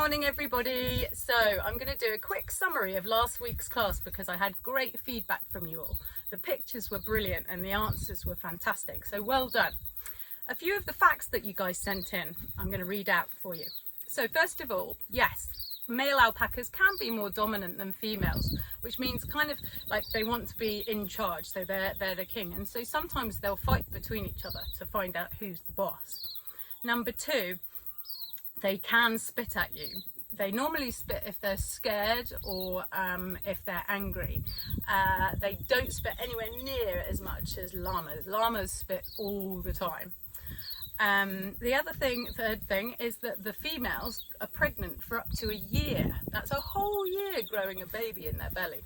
morning everybody. So I'm going to do a quick summary of last week's class because I had great feedback from you all. The pictures were brilliant and the answers were fantastic, so well done. A few of the facts that you guys sent in I'm going to read out for you. So first of all, yes, male alpacas can be more dominant than females, which means kind of like they want to be in charge, so they're the king, and so sometimes they'll fight between each other to find out who's the boss. Number two, they can spit at you. They normally spit if they're scared or if they're angry. They don't spit anywhere near as much as llamas. Llamas spit all the time. Third thing is that the females are pregnant for up to a year. That's a whole year growing a baby in their belly.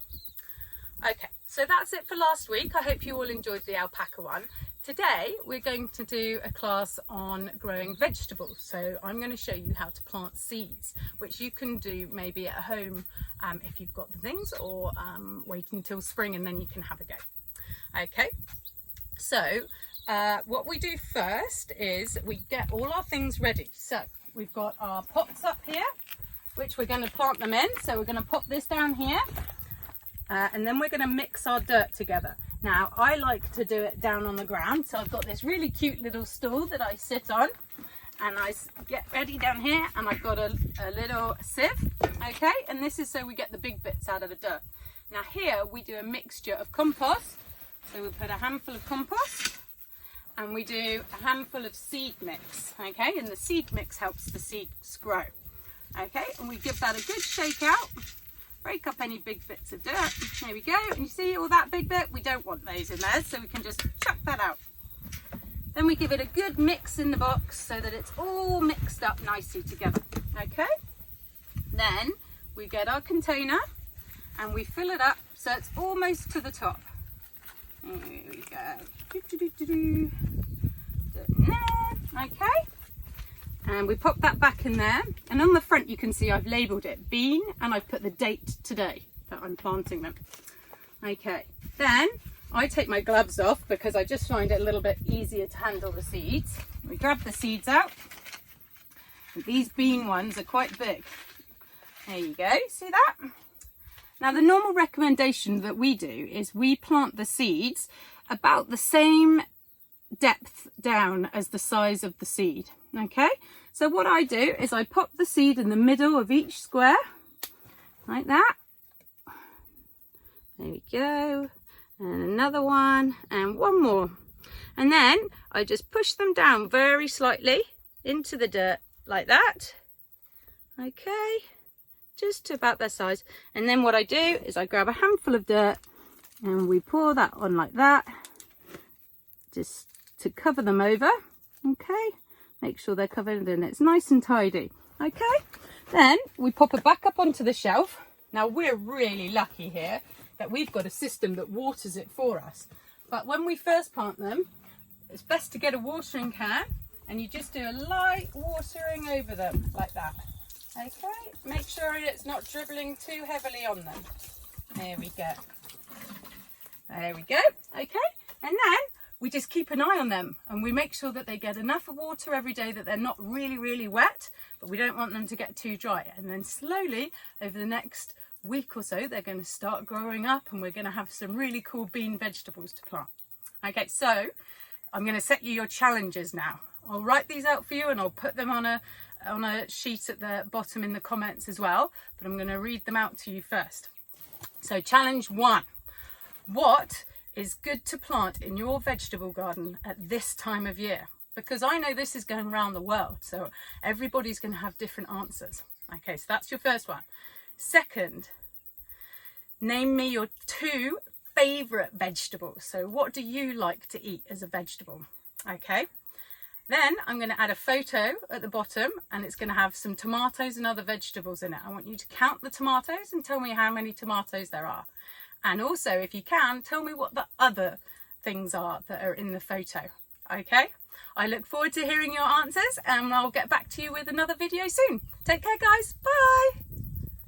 Okay, so that's it for last week. I hope you all enjoyed the alpaca one. Today we're going to do a class on growing vegetables. So I'm going to show you how to plant seeds, which you can do maybe at home if you've got the things, or wait until spring and then you can have a go. Okay, so what we do first is we get all our things ready. So we've got our pots up here, which we're going to plant them in. So we're going to pop this down here and then we're going to mix our dirt together. Now, I like to do it down on the ground, so I've got this really cute little stool that I sit on, and I get ready down here, and I've got a little sieve, okay, and this is so we get the big bits out of the dirt. Now here we do a mixture of compost, so we put a handful of compost, and we do a handful of seed mix, okay, and the seed mix helps the seeds grow, okay, and we give that a good shake out. Break up any big bits of dirt. There we go. And you see all that big bit? We don't want those in there, so we can just chuck that out. Then we give it a good mix in the box so that it's all mixed up nicely together. Okay? Then we get our container and we fill it up so it's almost to the top. There we go. Okay? And we pop that back in there, and on the front you can see I've labelled it bean, and I've put the date today that I'm planting them. Okay, then I take my gloves off because I just find it a little bit easier to handle the seeds. We grab the seeds out. These bean ones are quite big. There you go, see that? Now the normal recommendation that we do is we plant the seeds about the same depth down as the size of the seed. Okay, so what I do is I pop the seed in the middle of each square like that. There we go, and another one, and one more, and then I just push them down very slightly into the dirt like that. Okay, just to about their size, and then what I do is I grab a handful of dirt and we pour that on like that, just to cover them over. Okay, make sure they're covered and it's nice and tidy. Okay, then we pop it back up onto the shelf. Now we're really lucky here that we've got a system that waters it for us, but when we first plant them, it's best to get a watering can and you just do a light watering over them like that. Okay, make sure it's not dribbling too heavily on them. There we go. There we go. Okay, and then we just keep an eye on them and we make sure that they get enough water every day, that they're not really wet, but we don't want them to get too dry. And then slowly over the next week or so, they're going to start growing up and we're going to have some really cool bean vegetables to plant. Okay, so I'm going to set you your challenges now. I'll write these out for you and I'll put them on a sheet at the bottom in the comments as well, but I'm going to read them out to you first. So challenge 1. What is good to plant in your vegetable garden at this time of year? Because I know this is going around the world, so everybody's going to have different answers. Okay, so that's your first one. Second, name me your 2 favourite vegetables. So what do you like to eat as a vegetable? Okay, then I'm going to add a photo at the bottom and it's going to have some tomatoes and other vegetables in it. I want you to count the tomatoes and tell me how many tomatoes there are. And also, if you can, tell me what the other things are that are in the photo. Okay? I look forward to hearing your answers and I'll get back to you with another video soon. Take care, guys. Bye.